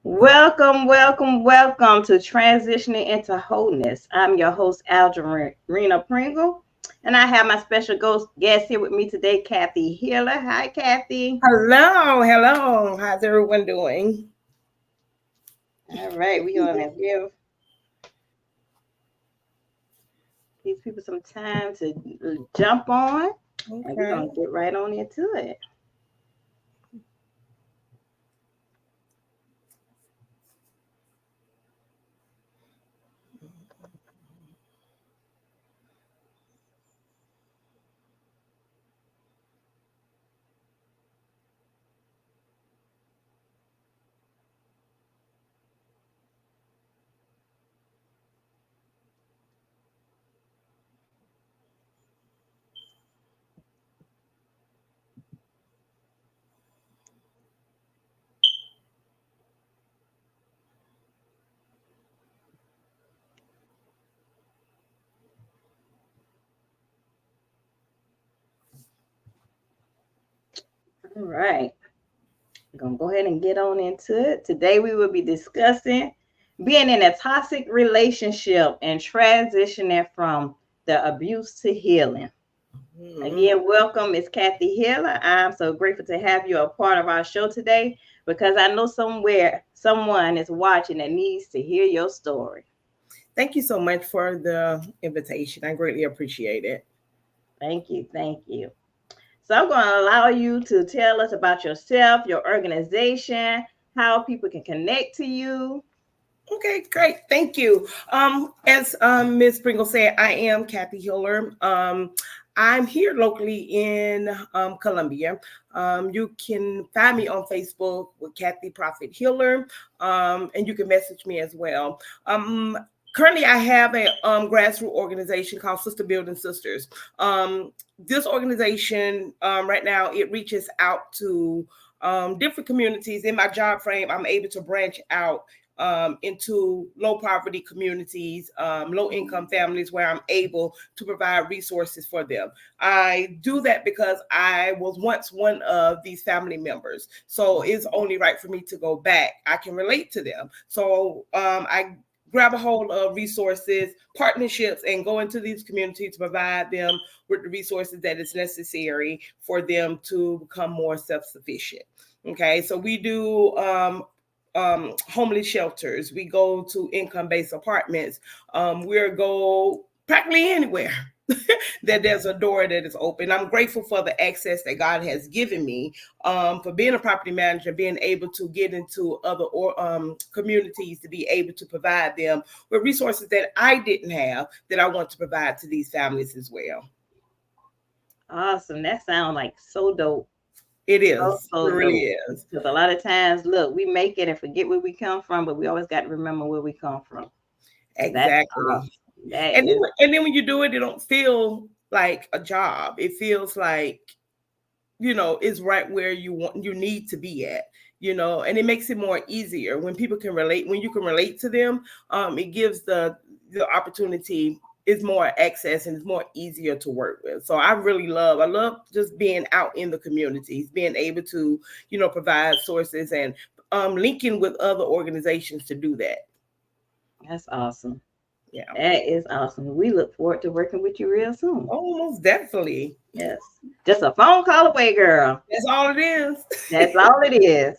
Welcome, welcome, welcome to Transitioning into Wholeness. I'm your host, Algerina Pringle, and I have my special guest here with me today, Kathy Healer. Hi, Kathy. Hello. How's everyone doing? All right, we're going to give these people some time to jump on, and we're Okay. going to get right on into it. All right, we're going to go ahead and get on into it. Today, we will be discussing being in a toxic relationship and transitioning from the abuse to healing. Mhm. Again, welcome, Miss Kathy Healer. I'm so grateful to have you a part of our show today because I know someone is watching that needs to hear your story. Thank you so much for the invitation. I greatly appreciate it. Thank you, thank you. So I'm going to allow you to tell us about yourself, your organization, how people can connect to you. Okay, great. Thank you. As Ms. Pringle said, I am Kathy Hiller. I'm here locally in Columbia. You can find me on Facebook with Kathy Prophet Healer, and you can message me as well. Currently, I have a grassroots organization called Sister Building Sisters. This organization right now it reaches out to different communities. In my job frame, I'm able to branch out into low poverty communities, low income families where I'm able to provide resources for them. I do that because I was once one of these family members. So it's only right for me to go back. I can relate to them. So I grab a hold of resources, partnerships, and go into these communities to provide them with the resources that is necessary for them to become more self-sufficient. Okay, so we do homeless shelters. We go to income-based apartments. We go practically anywhere that there's a door that is open. I'm grateful for the access that God has given me for being a property manager, being able to get into other communities to be able to provide them with resources that I didn't have that I want to provide to these families as well. Awesome. That sounds like so dope. It So, is. It so dope. really is. Because a lot of times, look, we make it and forget where we come from, but we always got to remember where we come from. So that's Exactly. awesome. That And then, is and then when you do it, it don't feel like a job. It feels like is right where you need to be at. And it makes it more easier when people can relate. When you can relate to them, it gives the opportunity is more access and it's more easier to work with. So I love just being out in the communities, being able to provide sources and linking with other organizations to do that. that's awesome. Yeah. That is awesome. We look forward to working with you real soon. Oh, most definitely. Yes. Just a phone call away, girl. That's all it is. That's all it is.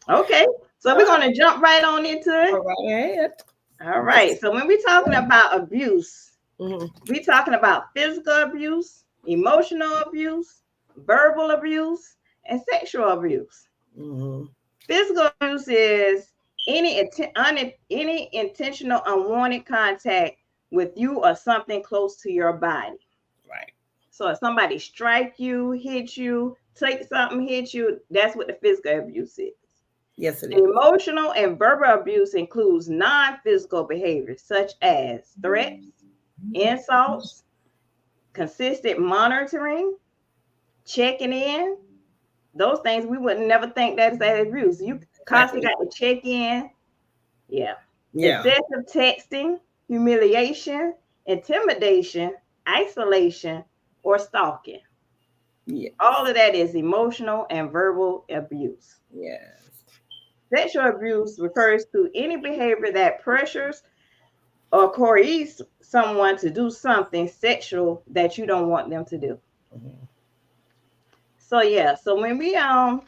Okay. So we're gonna jump right on into it. All right ahead. All right. So when we're talking about abuse, Mhm. we're talking about physical abuse, emotional abuse, verbal abuse, and sexual abuse. Mhm. Physical abuse is any intentional unwanted contact with you or something close to your body. Right. So if somebody strike you, hit you, take something, hit you, that's what the physical abuse is. Yes, it is. Emotional and verbal abuse includes non-physical behaviors such as threats, insults, consistent monitoring, checking in. Those things we would never think that is abuse. You constantly Exactly. got to check in. Yeah. Yeah. Excessive texting, humiliation, intimidation, isolation, or stalking. Yeah. All of that is emotional and verbal abuse. Yes. Sexual abuse refers to any behavior that pressures or coerces someone to do something sexual that you don't want them to do. Mm-hmm. So yeah, so when we so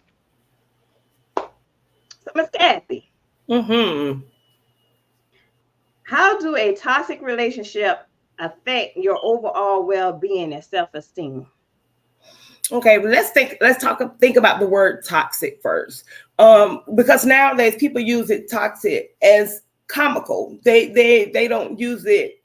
Miss Kathy, Mm-hmm. how do a toxic relationship affect your overall well-being and self-esteem? Okay, well, think about the word toxic first. Because nowadays people use it toxic as comical. They don't use it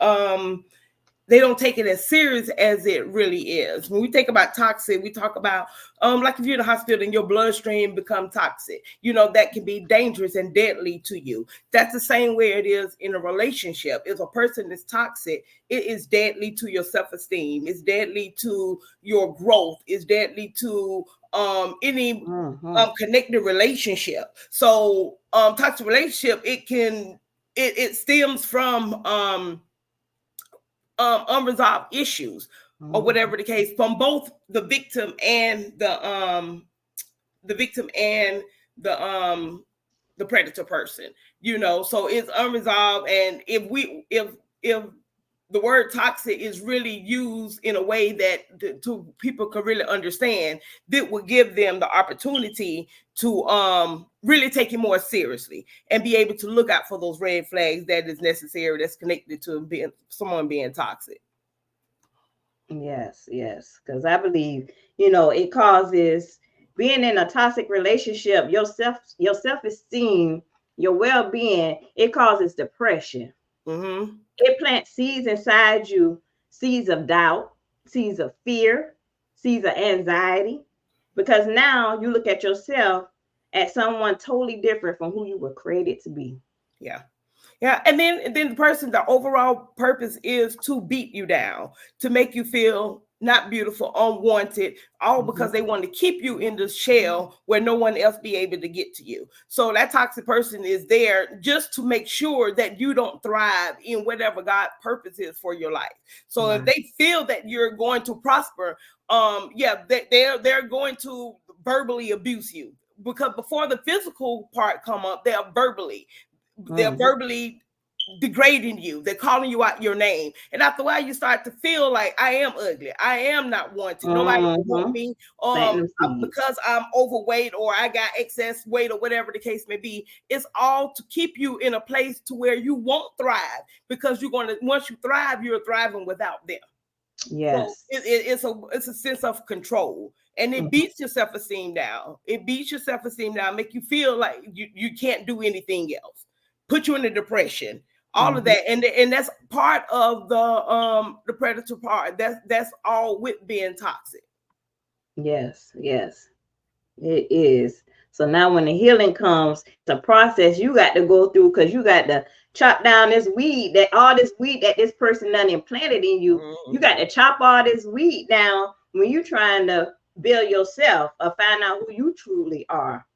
they don't take it as serious as it really is. When we think about toxic, we talk about like if you're in the hospital and your bloodstream become toxic, that can be dangerous and deadly to you. That's the same way it is in a relationship. If a person is toxic, it is deadly to your self-esteem, it's deadly to your growth, it's deadly to any Mm-hmm. connected relationship. So toxic relationship, it stems from unresolved issues or Mm-hmm. whatever the case from both the victim and the predator person, so it's unresolved. And if the word toxic is really used in a way that people can really understand, that will give them the opportunity to really take it more seriously and be able to look out for those red flags that is necessary, that's connected to someone being toxic. Yes, yes, because I believe, it causes being in a toxic relationship, your self-esteem, your well-being, it causes depression. Mm-hmm. It plants seeds inside you, seeds of doubt, seeds of fear, seeds of anxiety, because now you look at yourself as someone totally different from who you were created to be. Yeah. Yeah, and then the overall purpose is to beat you down, to make you feel not beautiful, unwanted, all because Mhm. they want to keep you in this shell where no one else be able to get to you. So that toxic person is there just to make sure that you don't thrive in whatever God's purpose is for your life. So if Right. they feel that you're going to prosper, they're going to verbally abuse you, because before the physical part come up, they're Mhm. verbally degrading you. They're calling you out your name. And after a while, you start to feel like, I am ugly. I am not wanted. Nobody want Mhm. me Planting them seeds. because I'm overweight or I got excess weight or whatever the case may be. It's all to keep you in a place to where you won't thrive, because once you thrive, you're thriving without them. So Yes. it's a sense of control, and it Mhm. beats your self-esteem down. It beats your self-esteem down, make you feel like you can't do anything else, put you in a depression, all of Mhm. that, and that's part of the predator part. That's all with being toxic. Yes. Yes. It is. So now when the healing comes, it's a process you got to go through, because you got to chop down this weed, that all this weed that this person done implanted in you. You got Mhm. to chop all this weed down when you're trying to build yourself or find out who you truly are.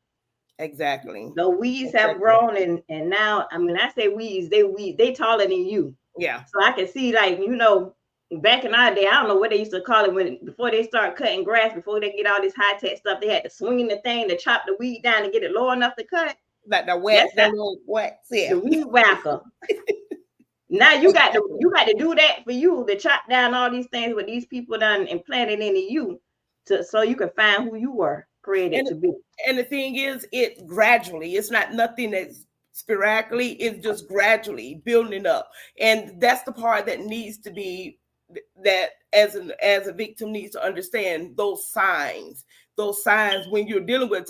Exactly. The weeds have Exactly. grown, and now, I mean, I say weeds, they taller than you. Yeah. So I can see, like, back in our day, I don't know what they used to call it before they start cutting grass, before they get all this high tech stuff, they had to swing the thing to chop the weed down and get it low enough to cut. Like the That's wet, how that little wet. Yeah. the weed whacker. Now Exactly. you got to do that for you, to chop down all these things what these people done implanted into you, to so you can find who you were created and to be. and the thing is, it gradually, it's not nothing that's sporadically, it's just gradually building up. And that's the part that needs to be, that as a victim needs to understand those signs when you're dealing with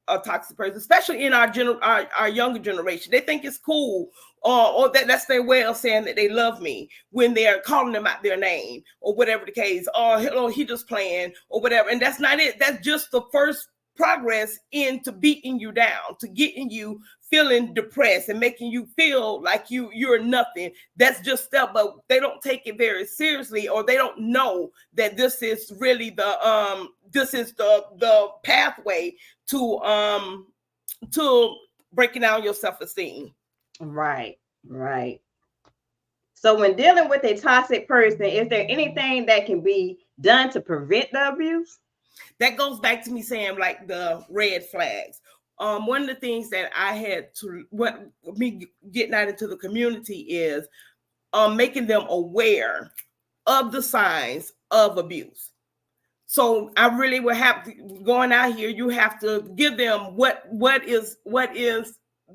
a toxic person, especially in our younger generation. They think it's cool, or that's their way of saying that they love me, when they're calling them out their name or whatever the case. Oh, hello, he just playing or whatever. And that's not it. That's just the first progress into beating you down, to getting you feeling depressed and making you feel like you're nothing. That's just stuff, but they don't take it very seriously, or they don't know that this is really the pathway to breaking down your self-esteem. Right, right. So when dealing with a toxic person, is there anything that can be done to prevent the abuse? That goes back to me saying, like, the red flags. one of the things that I had to, what me getting out into the community is making them aware of the signs of abuse. So I really would have to, going out here, you have to give them what is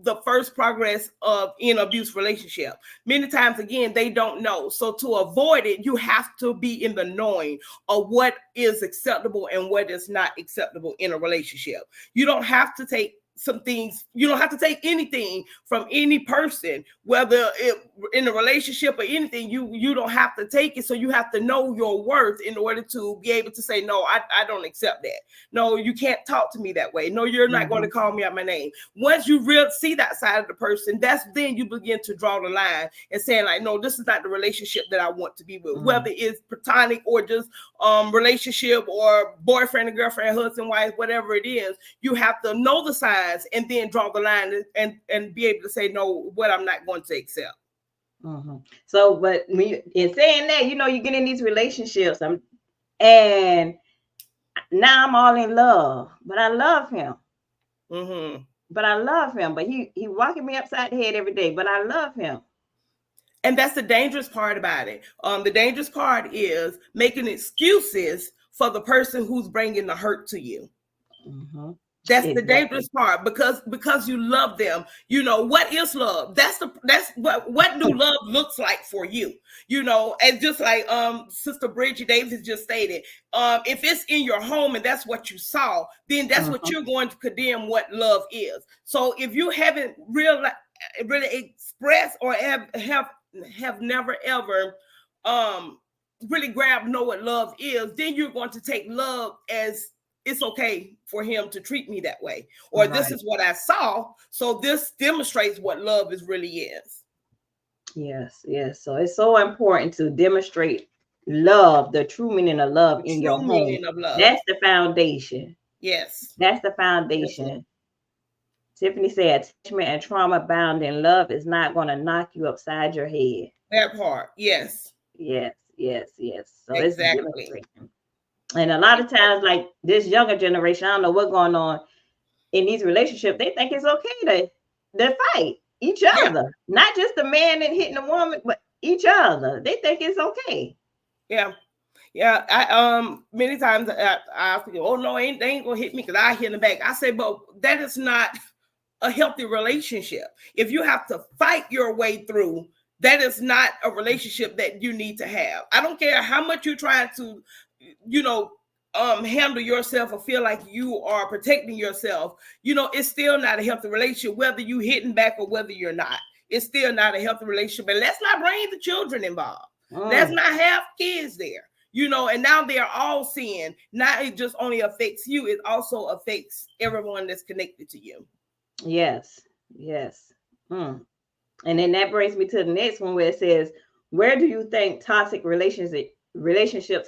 the first progress of in abuse relationship. Many times again, they don't know. So to avoid it, you have to be in the knowing of what is acceptable and what is not acceptable in a relationship. You don't have to take some things, you don't have to take anything from any person, whether it in a relationship or anything. You don't have to take it. So you have to know your worth in order to be able to say, no, I don't accept that. No, you can't talk to me that way. No, you're not going to call me out my name. Once you really see that side of the person, that's then you begin to draw the line and saying like, no, this is not the relationship that I want to be with, whether it's platonic or just relationship or boyfriend and girlfriend, husband, wife, whatever it is. You have to know the signs and then draw the line and be able to say, no, what I'm not going to accept. So, but in saying that, you get in these relationships, and now I'm all in love, but I love him. But I love him, but he walking me upside the head every day, but I love him. And that's the dangerous part about it. The dangerous part is making excuses for the person who's bringing the hurt to you. That's the dangerous part, because you love them. What is love? That's what do love looks like for you. And just like Sister Bridget Davis just stated, if it's in your home and that's what you saw, then that's what you're going to condemn what love is. So if you haven't really expressed or have never ever really know what love is, then you're going to take love as it's okay for him to treat me that way, or this is what I saw, so this demonstrates what love really is. Yes. So it's so important to demonstrate love, the true meaning of love in your home. That's the foundation. Yes, that's the foundation. Tiffany said, attachment and trauma bound in love is not going to knock you upside your head. That part, yes. So exactly. And a lot of times, like this younger generation, I don't know what's going on in these relationships. They think it's okay to fight each other, not just the man and hitting the woman, but each other. They think it's okay. Yeah. I many times I think, oh no, they ain't gonna hit me because I hit in the back. I say, but that is not a healthy relationship. If you have to fight your way through, that is not a relationship that you need to have. I don't care how much you're trying to handle yourself or feel like you are protecting yourself, it's still not a healthy relationship, whether you hitting back or whether you're not. It's still not a healthy relationship. And let's not bring the children involved. Let's not have kids there, and now they are all seeing, not it just only affects you, it also affects everyone that's connected to you. Yes. And then that brings me to the next one, where it says, where do you think toxic relationships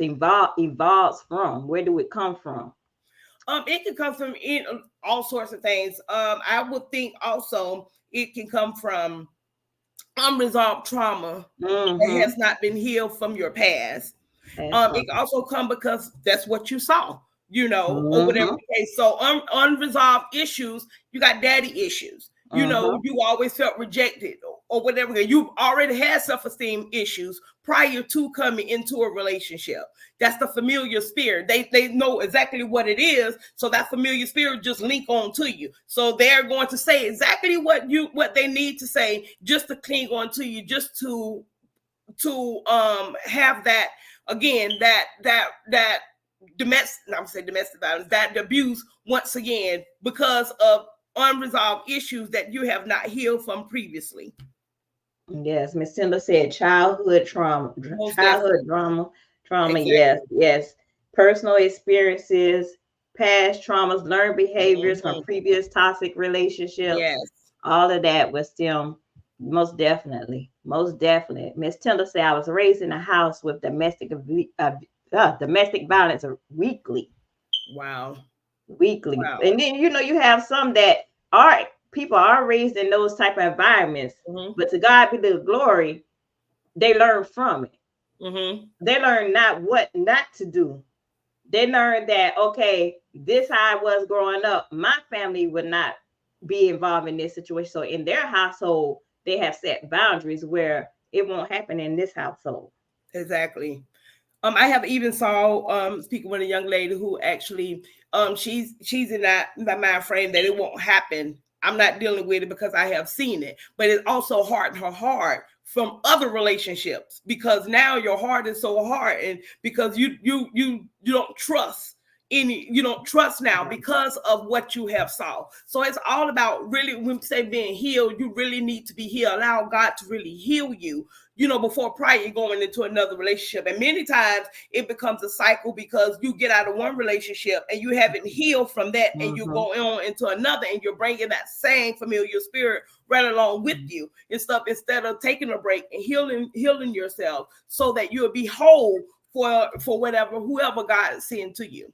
evolves from? Where do it come from? It can come from all sorts of things. I would think also it can come from unresolved trauma that has not been healed from your past. It can also come because that's what you saw, or whatever the case. So unresolved issues, you got daddy issues. You always felt rejected or whatever. You've already had self-esteem issues prior to coming into a relationship. That's the familiar spirit. They know exactly what it is. So that familiar spirit just link on to you. So they're going to say exactly what they need to say just to cling on to you, just to have that, again, that domestic violence, that abuse once again, because of unresolved issues that you have not healed from previously. Yes, Miss Tinder said childhood trauma. Exactly. Yes. Personal experiences, past traumas, learned behaviors from previous toxic relationships. Yes. All of that was still most definitely. Miss Tinder said, I was raised in a house with domestic violence weekly. Wow. And then you have some that people are raised in those type of environments, but to God be the glory, they learn from it. They learn what not to do. They learn that, okay, this how I was growing up. My family would not be involved in this situation. So in their household, they have set boundaries where it won't happen in this household. Exactly. I have even saw speaking with a young lady who actually she's in that mind frame that it won't happen. I'm not dealing with it because I have seen it, but it also hardened her heart from other relationships because now your heart is so hard, and because you don't trust you don't trust now because of what you have saw. So it's all about, really, when we say being healed, you really need to be healed. Allow God to really heal you, before prior going into another relationship. And many times it becomes a cycle because you get out of one relationship and you haven't healed from that, and you go on into another, and you're bringing that same familiar spirit right along with you and stuff, instead of taking a break and healing yourself so that you'll be whole for whoever God is sending to you.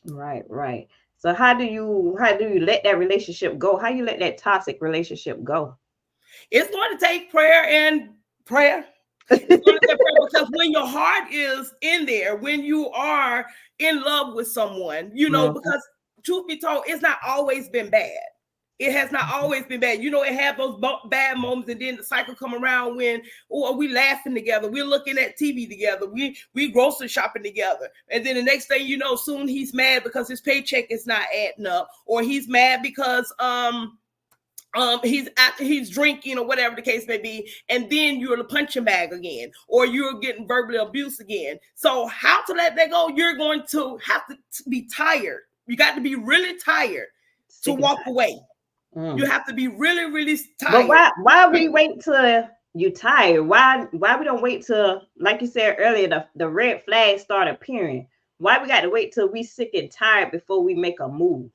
Right. So how do you let that relationship go? How you let that toxic relationship go? It's going to take prayer. It's going to take prayer, because when your heart is in there, when you are in love with someone, because truth be told, it's not always been bad. It has not always been bad. It had those bad moments, and then the cycle come around when we laughing together, we're looking at TV together, we grocery shopping together, and then the next thing you know, soon he's mad because his paycheck is not adding up, or he's mad because he's drinking, or whatever the case may be, and then you're the punching bag again, or you're getting verbally abused again. So how to let that go? You're going to have to be tired. You got to be really tired to walk away. You have to be really, really tired. But why we wait till you tired? Why we don't wait till, like you said earlier, the red flags start appearing? Why we got to wait till we sick and tired before we make a move?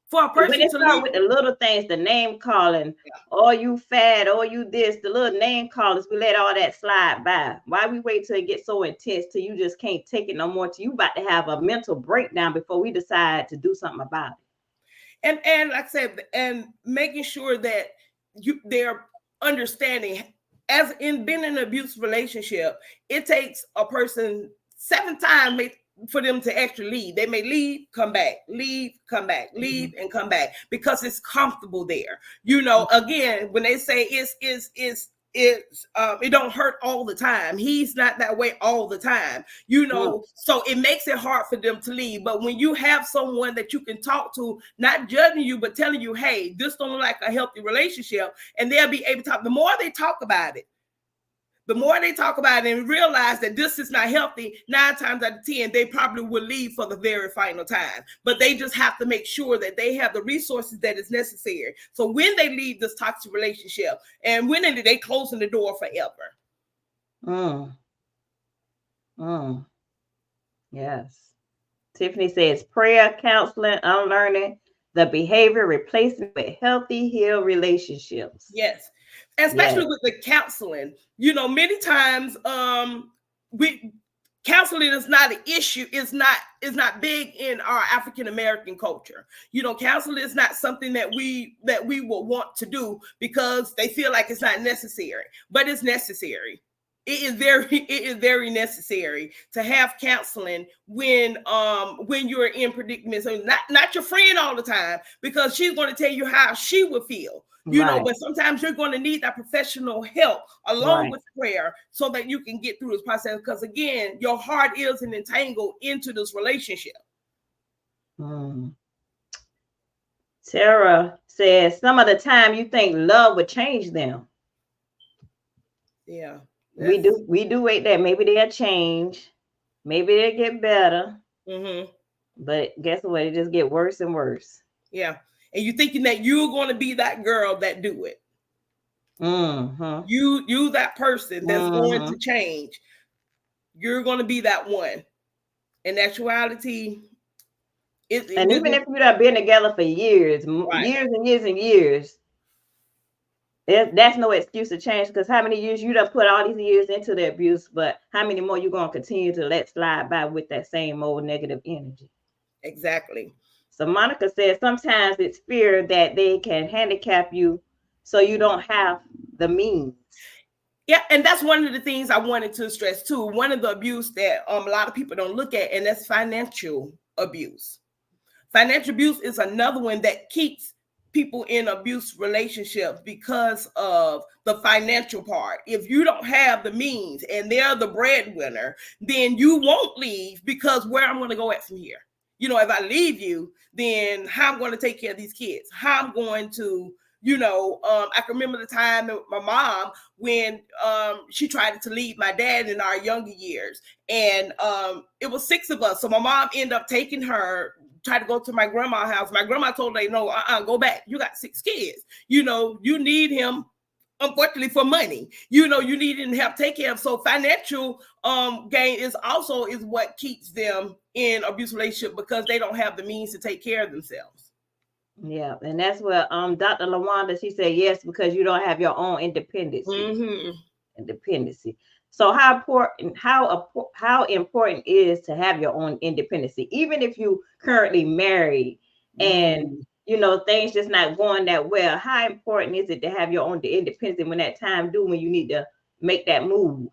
For a person to leave with the little things, the name calling, oh you fat, oh you this, the little name callers, we let all that slide by. Why we wait till it gets so intense till you just can't take it no more, till you about to have a mental breakdown before we decide to do something about it? And like I said, and making sure that they're understanding, as in being in an abusive relationship, it takes a person 7 times for them to actually leave. They may leave, come back, leave, come back, leave, and come back, because it's comfortable there. Again, when they say it don't hurt all the time, he's not that way all the time, so it makes it hard for them to leave. But when you have someone that you can talk to, not judging you, but telling you, hey, this don't look like a healthy relationship, and they'll be able to talk. The more they talk about it and realize that this is not healthy, 9 times out of 10, they probably will leave for the very final time. But they just have to make sure that they have the resources that is necessary. So when they leave this toxic relationship, and when they closing the door forever. Yes. Tiffany says prayer, counseling, unlearning the behavior, replacing with healthy, healed relationships. Yes. Especially with the counseling, many times counseling is not an issue. It's not big in our African American culture. Counseling is not something that we will want to do because they feel like it's not necessary, but it's necessary. It is very necessary to have counseling when you're in predicaments. So not your friend all the time, because she's going to tell you how she would feel. But sometimes you're going to need that professional help along with prayer so that you can get through this process. Because again, your heart is entangled into this relationship. Sarah says some of the time you think love would change them. Yeah. We do wait that maybe they'll change, maybe they'll get better. But guess what? It just get worse and worse. Yeah. And you're thinking that you're going to be that girl that do it. You that person that's going to change. You're going to be that one. In actuality, even if you've been together for years and years, that's no excuse to change, because how many years you done put all these years into the abuse, but how many more you going to continue to let slide by with that same old negative energy? Exactly. So Monica says sometimes it's fear that they can handicap you so you don't have the means. Yeah, and that's one of the things I wanted to stress too. One of the abuse that a lot of people don't look at, and that's financial abuse. Financial abuse is another one that keeps people in abuse relationships because of the financial part. If you don't have the means and they're the breadwinner, then you won't leave, because where I'm going to go at from here? If I leave you, then how I'm going to take care of these kids? How I'm going to, I can remember the time that my mom, when she tried to leave my dad in our younger years, and it was 6 of us. So my mom ended up taking her, tried to go to my grandma's house. My grandma told her, no, go back. You got 6 kids. You need him, unfortunately, for money. You need him to help take care of. So financial gain is what keeps them in abuse relationship, because they don't have the means to take care of themselves. Yeah, and that's where Dr. LaWanda, she said yes, because you don't have your own independence. Mm-hmm. Independency. So how important is to have your own independency, even if you currently married and things just not going that well? How important is it to have your own independence when that time due, when you need to make that move?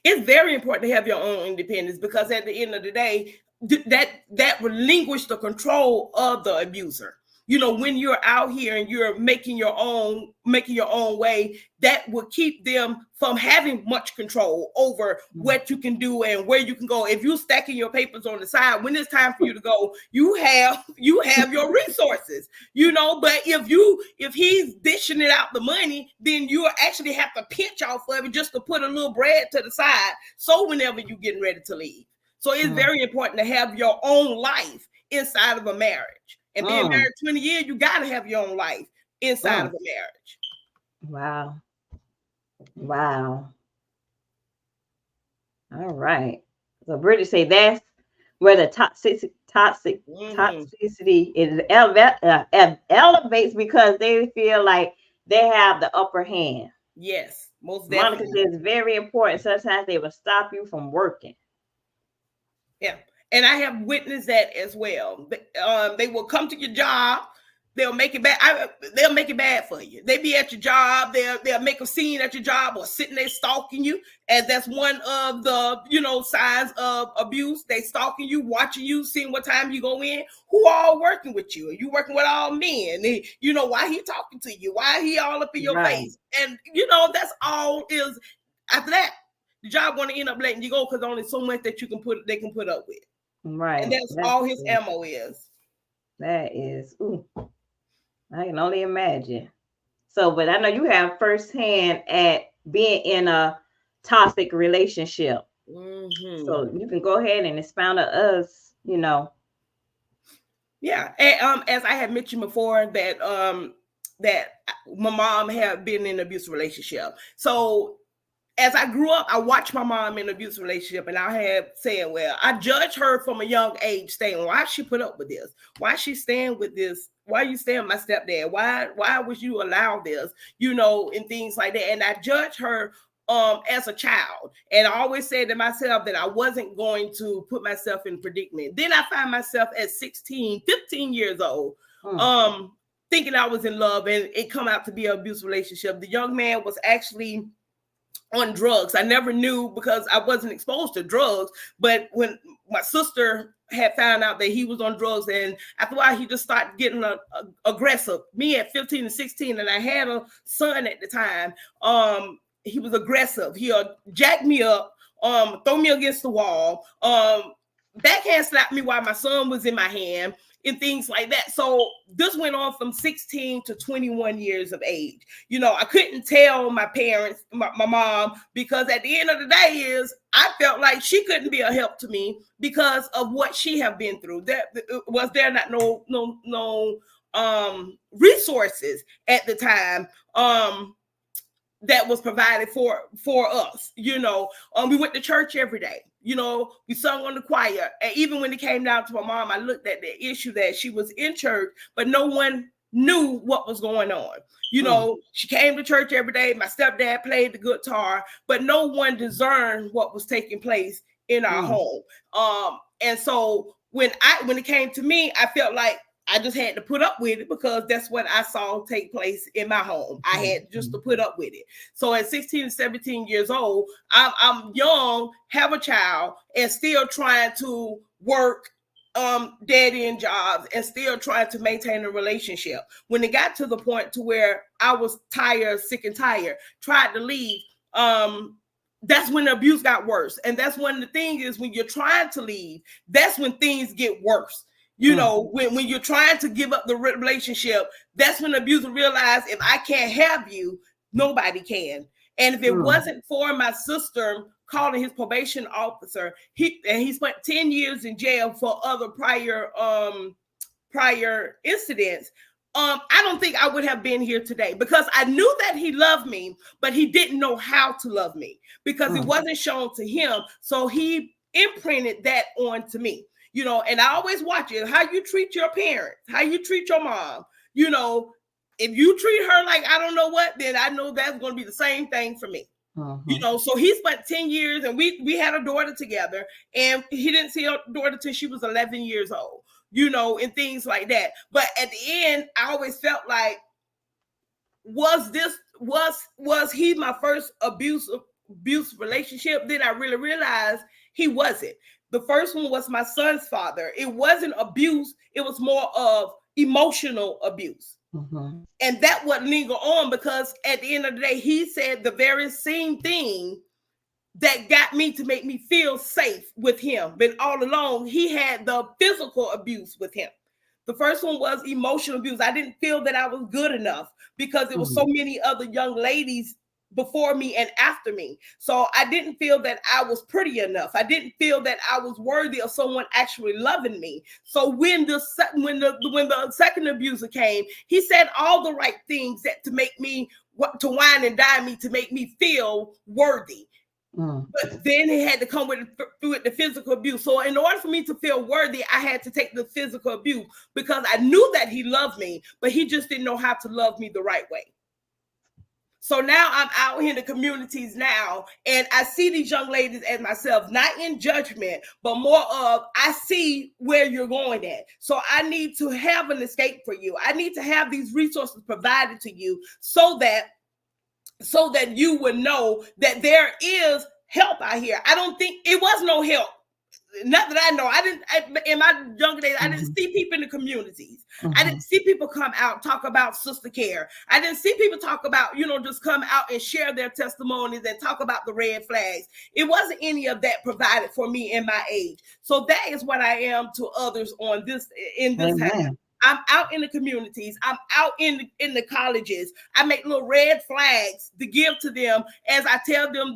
It's very important to have your own independence, because at the end of the day, that relinquish the control of the abuser. When you're out here and you're making your own way, that will keep them from having much control over what you can do and where you can go. If you're stacking your papers on the side, when it's time for you to go, you have your resources, but if he's dishing it out the money, then you actually have to pinch off of it just to put a little bread to the side. So whenever you're getting ready to leave. So it's very important to have your own life inside of a marriage. And being married 20 years, you got to have your own life inside of a marriage. Wow. All right. So Bridget say that's where the toxicity is elevates, because they feel like they have the upper hand. Yes, most definitely. Monica says it's very important. Sometimes they will stop you from working. Yeah. And I have witnessed that as well. They will come to your job. They'll make it bad. They'll make it bad for you. They be at your job. They'll make a scene at your job, or sitting there stalking you. And that's one of the, signs of abuse. They stalking you, watching you, seeing what time you go in. Who all working with you? Are you working with all men? Why he talking to you? Why he all up in your face? And, that's all is, after that, the job want to end up letting you go, because only so much that they can put up with. Right. And that's all his ammo is. That is, I can only imagine. So, but I know you have firsthand at being in a toxic relationship. Mm-hmm. So you can go ahead and expound to us, Yeah. And as I had mentioned before, that my mom had been in an abusive relationship. So as I grew up, I watched my mom in an abusive relationship, and I had saying, well, I judged her from a young age, saying, why she put up with this? Why she stand with this? Why you stand with my stepdad? Why would you allow this? And things like that. And I judged her as a child. And I always said to myself that I wasn't going to put myself in predicament. Then I find myself at 16, 15 years old, thinking I was in love, and it come out to be an abusive relationship. The young man was actually on drugs. I never knew, because I wasn't exposed to drugs. But when my sister had found out that he was on drugs, and after a while he just started getting aggressive. Me at 15 and 16, and I had a son at the time. He was aggressive. He'll jack me up, throw me against the wall, backhand slap me while my son was in my hand, and things like that. So this went on from 16 to 21 years of age. I couldn't tell my parents, my mom, because at the end of the day I felt like she couldn't be a help to me because of what she have been through. There not no resources at the time that was provided for us. We went to church every day. We sung on the choir. And even when it came down to my mom, I looked at the issue that she was in church, but no one knew what was going on. She came to church every day. My stepdad played the guitar, but no one discerned what was taking place in our home. And so when it came to me, I felt like I just had to put up with it, because that's what I saw take place in my home. I had just to put up with it. So at 16 and 17 years old, I'm young, have a child, and still trying to work dead-end jobs and still trying to maintain a relationship. When it got to the point to where I was tired, sick and tired, tried to leave, that's when the abuse got worse. And that's when the thing is, when you're trying to leave, that's when things get worse. You know, when you're trying to give up the relationship, that's when the abuser realized, if I can't have you, nobody can. And if it wasn't for my sister calling his probation officer, he spent 10 years in jail for other prior incidents. I don't think I would have been here today, because I knew that he loved me, but he didn't know how to love me because it wasn't shown to him. So he imprinted that onto me, you know, and I always watch it, how you treat your parents, how you treat your mom, you know. If you treat her like I don't know what, then I know that's going to be the same thing for me. You know, so he spent 10 years and we had a daughter together, and he didn't see a daughter till she was 11 years old, you know, and things like that. But at the end, I always felt like, was he my first abuse relationship? Then I really realized he wasn't. The first one was my son's father. It wasn't abuse. It was more of emotional abuse. And that would linger on, because at the end of the day, he said the very same thing that got me to make me feel safe with him. But all along, he had the physical abuse with him. The first one was emotional abuse. I didn't feel that I was good enough because there were so many other young ladies before me and after me. So I didn't feel that I was pretty enough. I didn't feel that I was worthy of someone actually loving me. So when the second abuser came, he said all the right things that to make me, to wine and dine me, to make me feel worthy. But then he had to come with the physical abuse. So in order for me to feel worthy, I had to take the physical abuse, because I knew that he loved me, but he just didn't know how to love me the right way. So now I'm out here in the communities now, and I see these young ladies as myself, not in judgment, but more of, I see where you're going at. So I need to have an escape for you. I need to have these resources provided to you so that you would know that there is help out here. I don't think it was no help. Not that I know. In my younger days, I didn't see people in the communities. I didn't see people come out, talk about sister care. I didn't see people talk about, just come out and share their testimonies and talk about the red flags. It wasn't any of that provided for me in my age. So that is what I am to others in this time. I'm out in the communities. I'm out in the colleges. I make little red flags to give to them as I tell them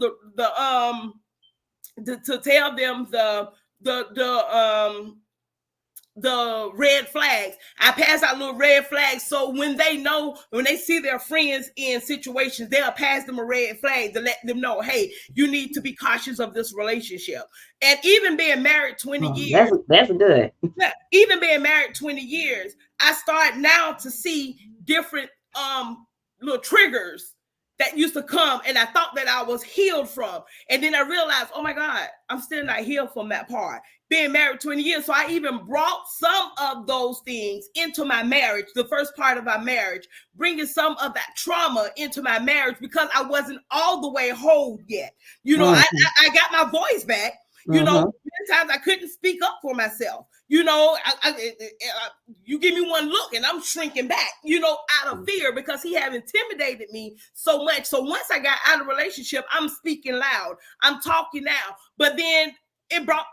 the red flags. I pass out little red flags, so when they see their friends in situations, they'll pass them a red flag to let them know, hey, you need to be cautious of this relationship. And even being married 20 years, that's good. Even being married 20 years, I start now to see different little triggers that used to come, and I thought that I was healed from. And then I realized, oh my God, I'm still not healed from that part. Being married 20 years. So I even brought some of those things into my marriage, the first part of our marriage, bringing some of that trauma into my marriage, because I wasn't all the way whole yet. I got my voice back. Many times I couldn't speak up for myself. You give me one look and I'm shrinking back, out of fear, because he had intimidated me so much. So once I got out of the relationship, I'm speaking loud. I'm talking now. But then it brought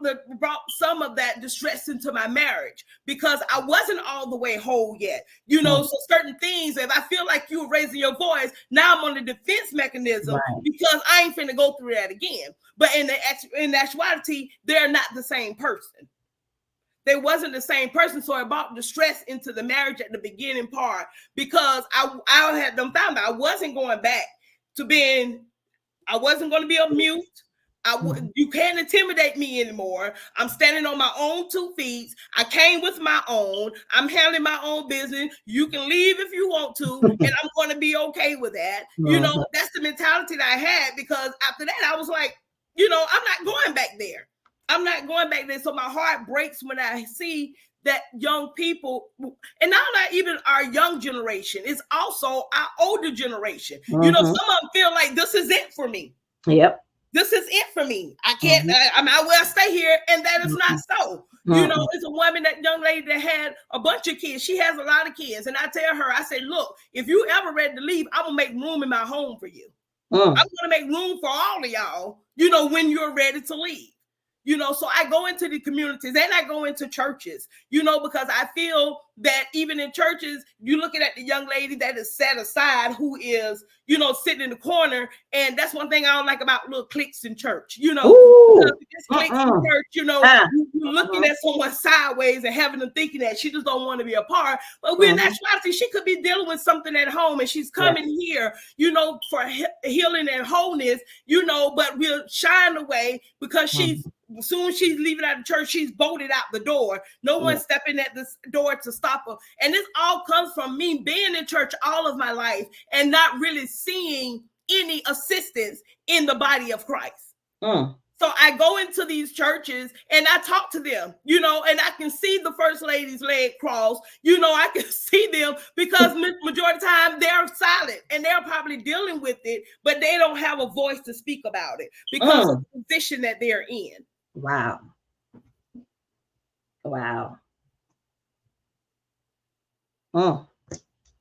some of that distress into my marriage, because I wasn't all the way whole yet. So certain things, if I feel like you were raising your voice, now I'm on the defense mechanism, because I ain't finna go through that again. But in actuality, they're not the same person. They wasn't the same person. So I brought the stress into the marriage at the beginning part, because I had them found out I wasn't going back to I wasn't going to be a mute. You can't intimidate me anymore. I'm standing on my own 2 feet. I came with my own. I'm handling my own business. You can leave if you want to, and I'm going to be okay with that. That's the mentality that I had, because after that, I was like, I'm not going back there. I'm not going back there. So my heart breaks when I see that young people, and not even our young generation, it's also our older generation. Some of them feel like this is it for me. Yep. this is it for me. I can't, I might well stay here. And that is not so. You know, it's a woman, that young lady that had a bunch of kids. She has a lot of kids. And I tell her, I say, look, if you ever ready to leave, I'm going to make room in my home for you. I'm going to make room for all of y'all, you know, when you're ready to leave. You know, so I go into the communities and I go into churches, you know, because I feel that even in churches, you're looking at the young lady that is set aside, who is, you know, sitting in the corner. And that's one thing I don't like about little cliques in church, you know, this cliques in church, you know, you're looking at someone sideways and having them thinking that she just don't want to be a part. But in actuality, she could be dealing with something at home and she's coming here, you know, for healing and wholeness, you know, but we'll shine away because she's, as soon as she's leaving out of church, she's bolted out the door. No one's stepping at this door to stop her. And this all comes from me being in church all of my life and not really seeing any assistance in the body of Christ. So I go into these churches and I talk to them, you know, and I can see the first lady's leg cross. You know, I can see them because majority of the time they're silent and they're probably dealing with it, but they don't have a voice to speak about it because of the position that they're in. Wow.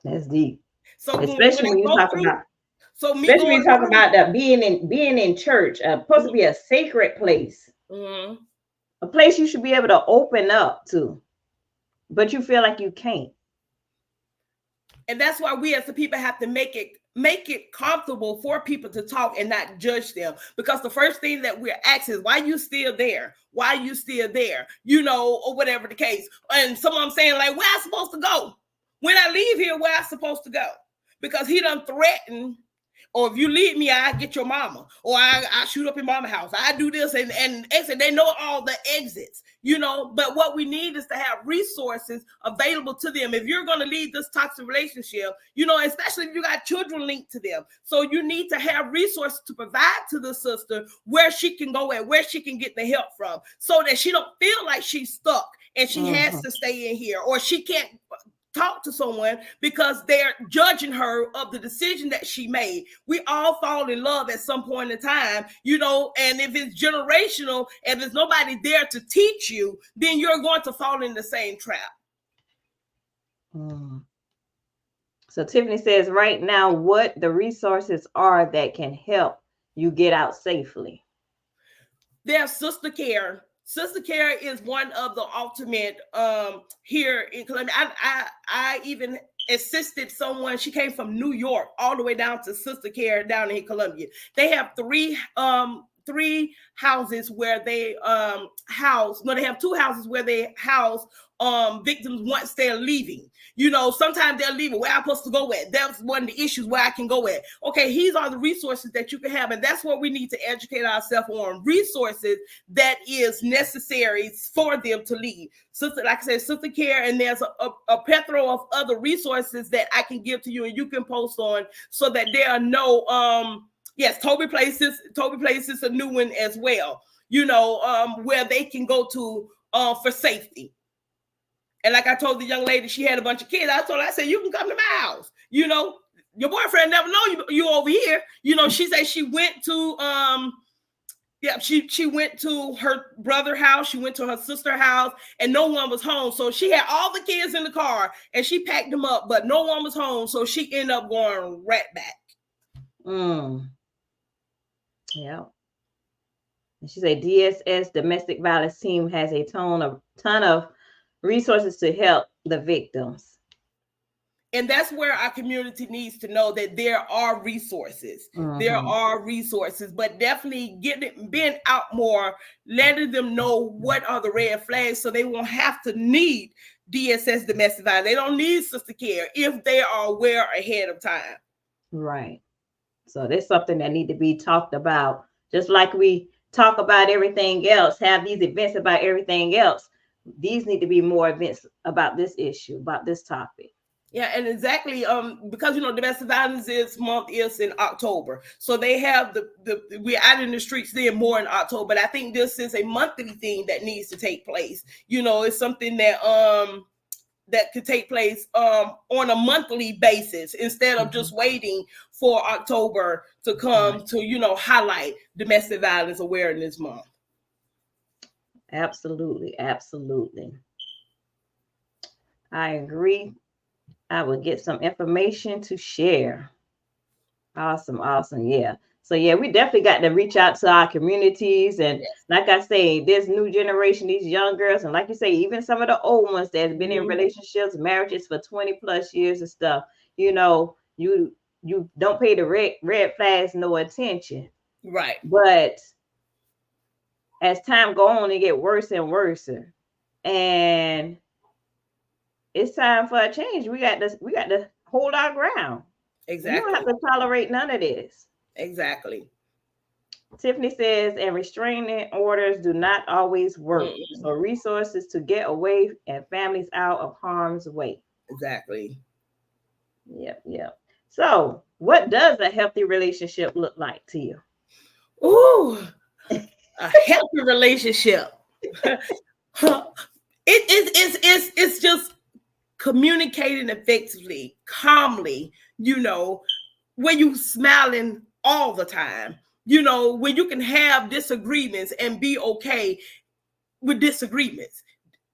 That's deep. So especially when you talk about that being in church, supposed to be a sacred place, a place you should be able to open up to, but you feel like you can't. And that's why we as the people have to make it comfortable for people to talk and not judge them. Because the first thing that we're asking is, why you still there? Why you still there? You know, or whatever the case. And someone saying like, where I supposed to go? When I leave here, where I supposed to go? Because he done threatened, or if you leave me, I get your mama, or I shoot up your mama's house. I do this and exit. They know all the exits, you know, but what we need is to have resources available to them. If you're going to leave this toxic relationship, you know, especially if you got children linked to them. So you need to have resources to provide to the sister where she can go and where she can get the help from, so that she don't feel like she's stuck and she has to stay in here, or she can't talk to someone because they're judging her of the decision that she made. We all fall in love at some point in time, you know, and if it's generational, if there's nobody there to teach you, then you're going to fall in the same trap. So Tiffany says, right now, what the resources are that can help you get out safely? There's sister care. Sister care is one of the ultimate here in Columbia. I even assisted someone. She came from New York all the way down to sister care down in Columbia. They have three houses where they they have two houses where they house victims once they're leaving. You know, sometimes they're leaving. Where I'm supposed to go at? That's one of the issues, where I can go at. Okay, these are the resources that you can have, and that's what we need to educate ourselves on, resources that is necessary for them to leave. Sister, like I said, sister care, and there's a plethora of other resources that I can give to you and you can post on, so that there are no yes, Toby Place is a new one as well, you know, where they can go to for safety. And like I told the young lady, she had a bunch of kids. I told her, I said, you can come to my house. You know, your boyfriend never know you over here. You know, she said she went to, she went to her brother's house. She went to her sister's house and no one was home. So she had all the kids in the car and she packed them up, but no one was home. So she ended up going right back. Yeah. And she said DSS domestic violence team has a ton of resources to help the victims. And that's where our community needs to know that there are resources. There are resources, but definitely being out more, letting them know what are the red flags, so they won't have to need DSS domestic violence. They don't need sister care if they are aware ahead of time. Right. So there's something that need to be talked about, just like we talk about everything else, have these events about everything else. These need to be more events about this issue, about this topic. Yeah, and exactly, because, you know, domestic violence month is in October. So they have we're out in the streets there more in October. But I think this is a monthly thing that needs to take place. You know, it's something that that could take place on a monthly basis instead of just waiting for October to come to, highlight Domestic Violence Awareness Month. Absolutely. Absolutely. I agree. I will get some information to share. Awesome. Awesome. Yeah. So yeah, we definitely got to reach out to our communities. And like I say, this new generation, these young girls, and like you say, even some of the old ones that have been in relationships, marriages for 20 plus years and stuff, you don't pay the red flags no attention. Right. But as time go on, it get worse and worse. And it's time for a change. We got to hold our ground. Exactly. You don't have to tolerate none of this. Exactly. Tiffany says, and restraining orders do not always work. So resources to get away and families out of harm's way. Exactly. Yep. So what does a healthy relationship look like to you? Ooh, a healthy relationship. It's just communicating effectively, calmly, when you smiling all the time, when you can have disagreements and be okay with disagreements.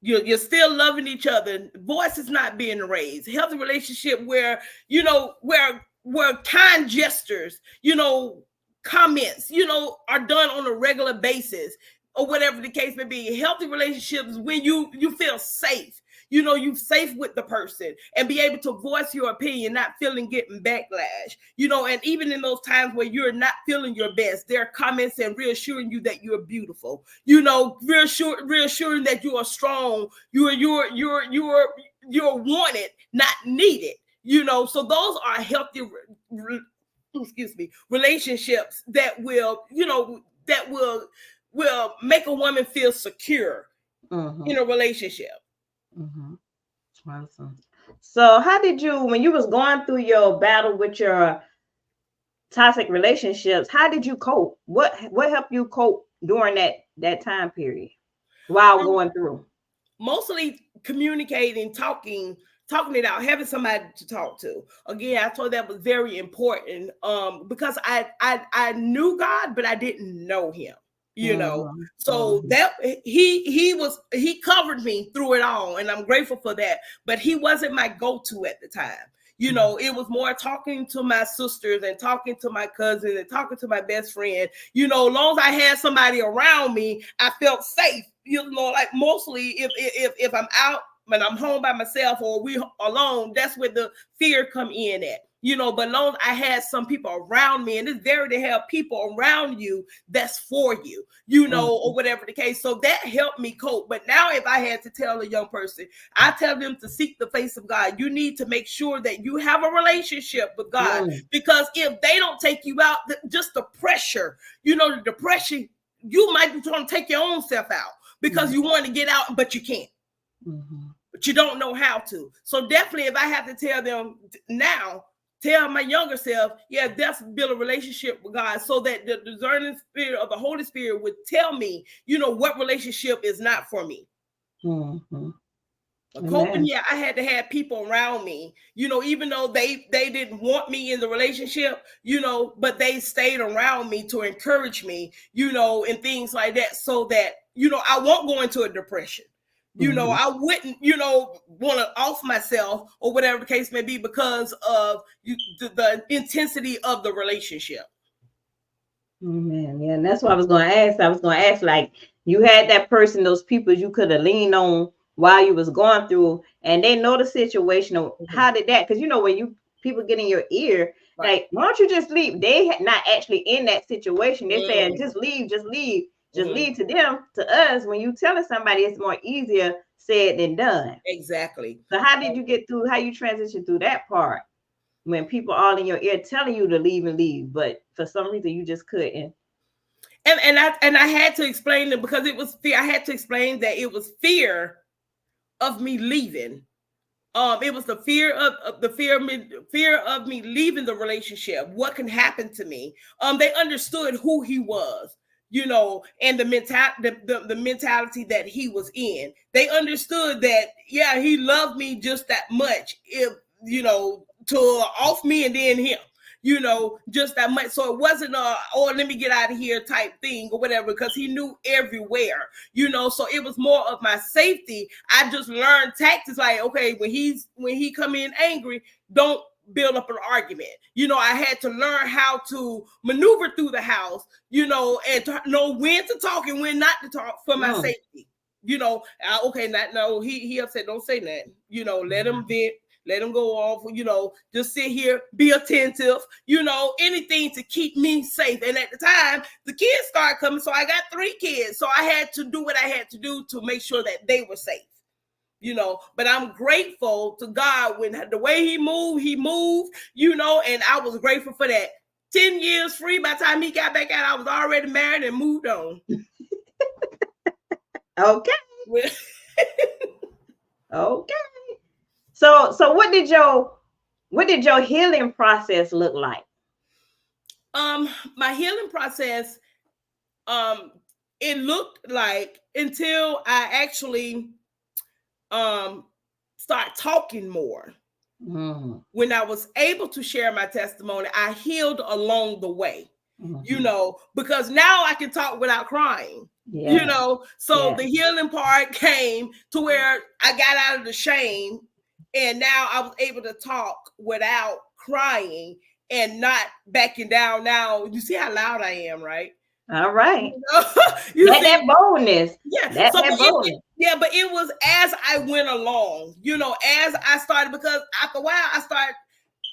You're still loving each other. Voice is not being raised. Healthy relationship where, where kind gestures, comments, are done on a regular basis or whatever the case may be. Healthy relationships when you feel safe. You safe with the person and be able to voice your opinion, not feeling getting backlash, and even in those times where you're not feeling your best, there are comments and reassuring you that you're beautiful, reassuring that you are strong, you're wanted, not needed, so those are healthy, relationships that will make a woman feel secure in a relationship. Awesome. So how did you, when you was going through your battle with your toxic relationships, how did you cope? What helped you cope during that time period while going through? Mostly communicating, talking it out, having somebody to talk to. Again, I thought that was very important because I knew God, but I didn't know him. So that he covered me through it all, and I'm grateful for that. But he wasn't my go-to at the time. It was more talking to my sisters and talking to my cousin and talking to my best friend. As long as I had somebody around me, I felt safe. Like mostly if I'm out when I'm home by myself or we alone, that's where the fear come in at. But long as I had some people around me, and it's very to have people around you that's for you, or whatever the case. So that helped me cope. But now if I had to tell a young person, I tell them to seek the face of God. You need to make sure that you have a relationship with God, because if they don't take you out, just the pressure, the depression, you might be trying to take your own self out because you want to get out, but you can't. But you don't know how to. So definitely if I have to tell them now, tell my younger self, that's build a relationship with God so that the discerning spirit of the Holy Spirit would tell me, what relationship is not for me. Coping, I had to have people around me, even though they didn't want me in the relationship, but they stayed around me to encourage me, and things like that, so that, I won't go into a depression. I wouldn't, want to off myself or whatever the case may be because of the intensity of the relationship. Man, yeah, and that's what I was going to ask. I was going to ask, like, you had that person, those people you could have leaned on while you was going through, and they know the situation. How did that? Because when people get in your ear, like, why don't you just leave? They not actually in that situation. They saying just leave. Just leave to them. To us, when you telling somebody, it's more easier said than done. Exactly. So how did you get through? How you transition through that part when people all in your ear telling you to leave, but for some reason you just couldn't? And I had to explain it because it was fear. I had to explain that it was fear of me leaving. It was the fear of me leaving the relationship. What can happen to me? They understood who he was. and the mentality that he was in. They understood that, yeah, he loved me just that much, if, to off me and then him, just that much. So it wasn't let me get out of here type thing or whatever, because he knew everywhere, so it was more of my safety. I just learned tactics like, okay, when he come in angry, don't build up an argument. I had to learn how to maneuver through the house, and to know when to talk and when not to talk for my safety. Okay, no, he upset, don't say nothing. Let him vent, let him go off, just sit here, be attentive, anything to keep me safe. And at the time, the kids started coming, so I got 3 kids. So I had to do what I had to do to make sure that they were safe. But I'm grateful to God when the way he moved, and I was grateful for that. 10 years free. By the time he got back out, I was already married and moved on. Okay. Okay. So what did your healing process look like? My healing process, it looked like, until I actually start talking more. Mm-hmm. When I was able to share my testimony, I healed along the way. Mm-hmm. Because now I can talk without crying. Yeah. So the healing part came to where I got out of the shame, and now I was able to talk without crying and not backing down. Now you see how loud I am, right? All right. That boldness. Yeah. That boldness. But it was as I went along, as I started, because after a while I started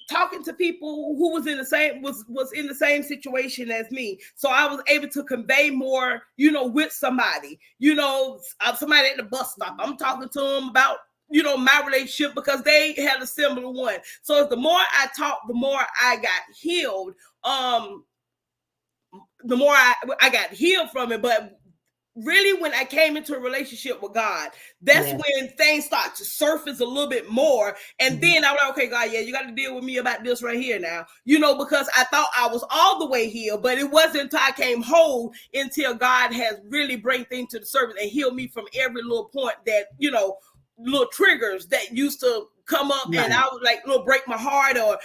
talking to people who was in the same situation as me. So I was able to convey more, with somebody, somebody at the bus stop. I'm talking to them about, my relationship, because they had a similar one. So the more I talked, the more I got healed. The more I got healed from it. But really, when I came into a relationship with God, that's when things start to surface a little bit more. And then I was like, okay, God, yeah, you got to deal with me about this right here now, because I thought I was all the way healed, but it wasn't until I came whole, until God has really bring things to the surface and healed me from every little point that, little triggers that used to come up. Right. And I was like, little break my heart, or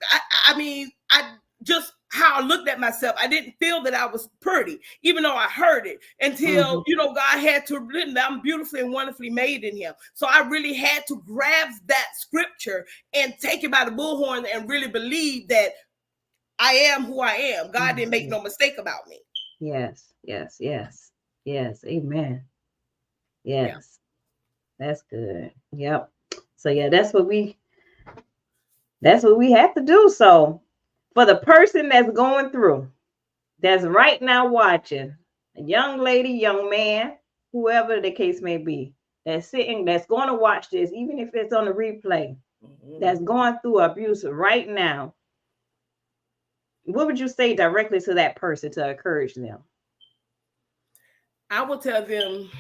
I just how I looked at myself. I didn't feel that I was pretty, even though I heard it, until, God had to written that I'm beautifully and wonderfully made in him. So I really had to grasp that scripture and take it by the bullhorn and really believe that I am who I am. God didn't make no mistake about me. Yes. Amen. Yes. Yeah. That's good. Yep. So yeah, that's what we have to do. So for the person that's going through, that's right now watching, a young lady, young man, whoever the case may be, that's going to watch this, even if it's on a replay, that's going through abuse right now, what would you say directly to that person to encourage them? I will tell them,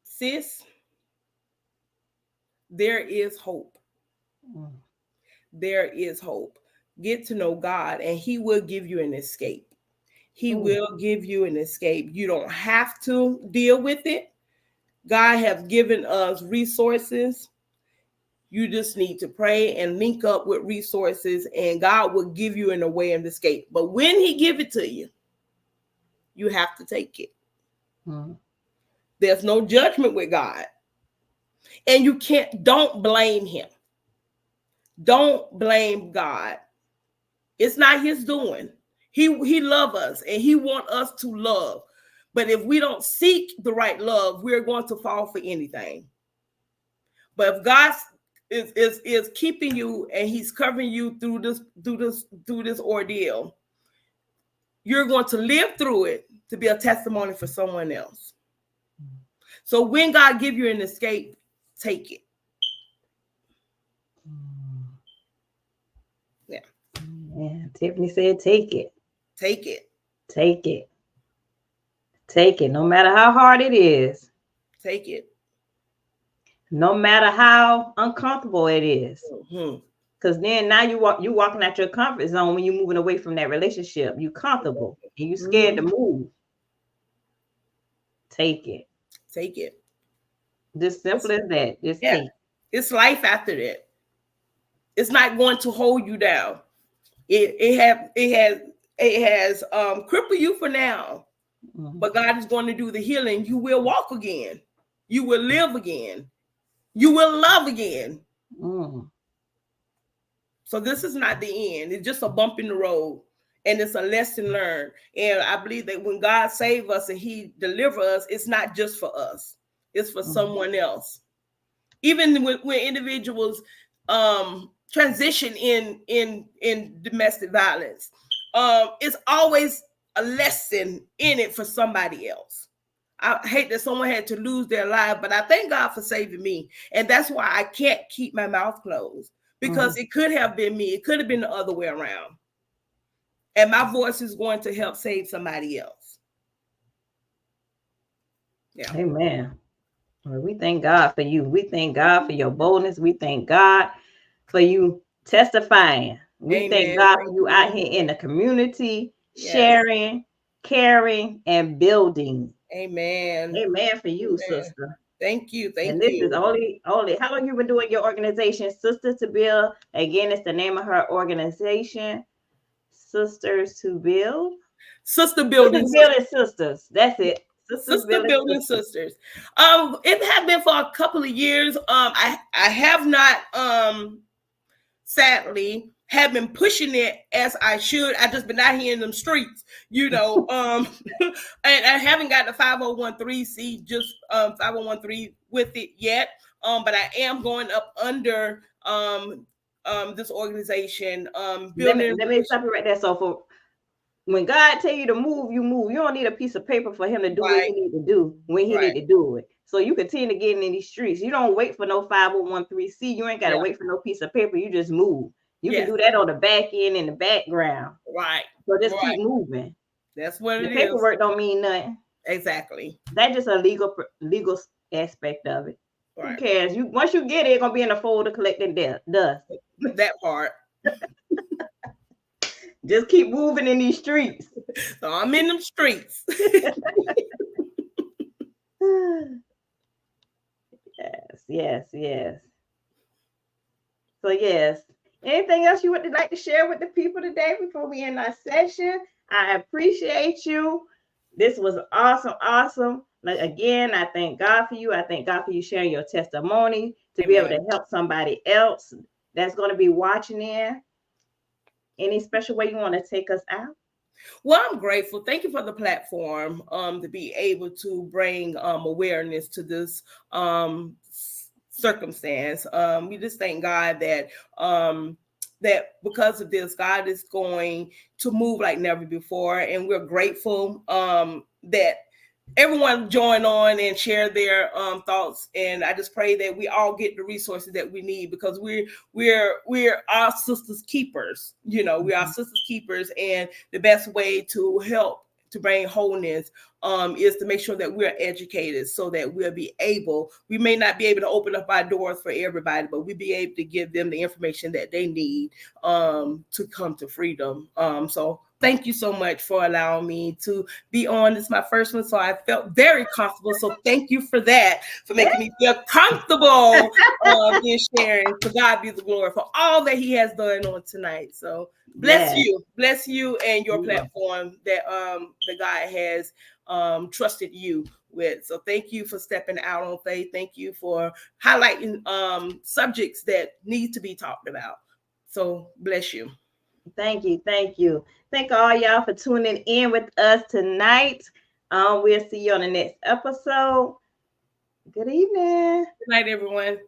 sis, there is hope. There is hope. Get to know God, and he will give you an escape. He will give you an escape. You don't have to deal with it. God has given us resources. You just need to pray and link up with resources, and God will give you a way of escape. But when he give it to you, you have to take it. There's no judgment with God. And don't blame him. Don't blame God. It's not his doing. He loves us, and he wants us to love. But if we don't seek the right love, we're going to fall for anything. But if God is keeping you and he's covering you through this ordeal, you're going to live through it to be a testimony for someone else. So when God gives you an escape, take it. Yeah. Yeah. Tiffany said, take it. Take it. Take it. Take it. No matter how hard it is. Take it. No matter how uncomfortable it is. Because then now you walking out your comfort zone when you're moving away from that relationship. You comfortable and you scared to move. Take it. Take it. Just simple as that. Just Yeah. take it. It's life after that. It's not going to hold you down. It has crippled you for now. But God is going to do the healing. You will walk again. You will live again. You will love again. So this is not the end. It's just a bump in the road. And it's a lesson learned. And I believe that when God saves us and he delivers us, it's not just for us. It's for someone else. Even when individuals transition in domestic violence, it's always a lesson in it for somebody else. I hate that someone had to lose their life, but I thank God for saving me. And that's why I can't keep my mouth closed, because it could have been me. It could have been the other way around. And my voice is going to help save somebody else. Yeah. Amen. Well, we thank God for you. We thank God for your boldness. We thank God for you testifying. We thank God for you out here in the community, sharing, caring, and building. Amen. Amen for you, sister. Thank you. And this is only, how long you been doing your organization, Sisters to Build? Again, it's the name of her organization, Sisters to Build. Sister Building Sisters. That's it. Sister Building Sisters. It has been for a couple of years. I have not sadly have been pushing it as I should. I just been out here in them streets, and I haven't got the 501(c) just 501(c) with it yet. But I am going up under this organization. Building. Let me stop you right there. So for when God tell you to move, you move. You don't need a piece of paper for him to do what he need to do when he need to do it. So you continue to get in these streets. You don't wait for no 501(c). You ain't got to wait for no piece of paper. You just move. You can do that on the back end in the background. Right. So just keep moving. That's what it is. Paperwork don't mean nothing. Exactly. That's just a legal aspect of it. Right. Who cares? Once you get it, it's gonna be in a folder collecting dust. That part. Just keep moving in these streets. So I'm in them streets. Yes. So yes. Anything else you would like to share with the people today before we end our session? I appreciate you. This was awesome. Like, again, I thank God for you. I thank God for you sharing your testimony to be able to help somebody else that's going to be watching in. Any special way you want to take us out? Well, I'm grateful. Thank you for the platform to be able to bring awareness to this circumstance. We just thank God that that because of this, God is going to move like never before, and we're grateful that everyone join on and share their thoughts. And I just pray that we all get the resources that we need, because we're our sisters keepers. We are sisters keepers, and the best way to help to bring wholeness is to make sure that we're educated, so that we may not be able to open up our doors for everybody, but we'll be able to give them the information that they need to come to freedom. So thank you so much for allowing me to be on. This is my first one, so I felt very comfortable. So thank you for that, for making me feel comfortable in sharing. To God be the glory for all that he has done on tonight. So bless you and your platform that God has trusted you with. So thank you for stepping out on faith. Thank you for highlighting subjects that need to be talked about. So bless you. Thank you. Thank all y'all for tuning in with us tonight. We'll see you on the next episode. Good evening. Good night, everyone.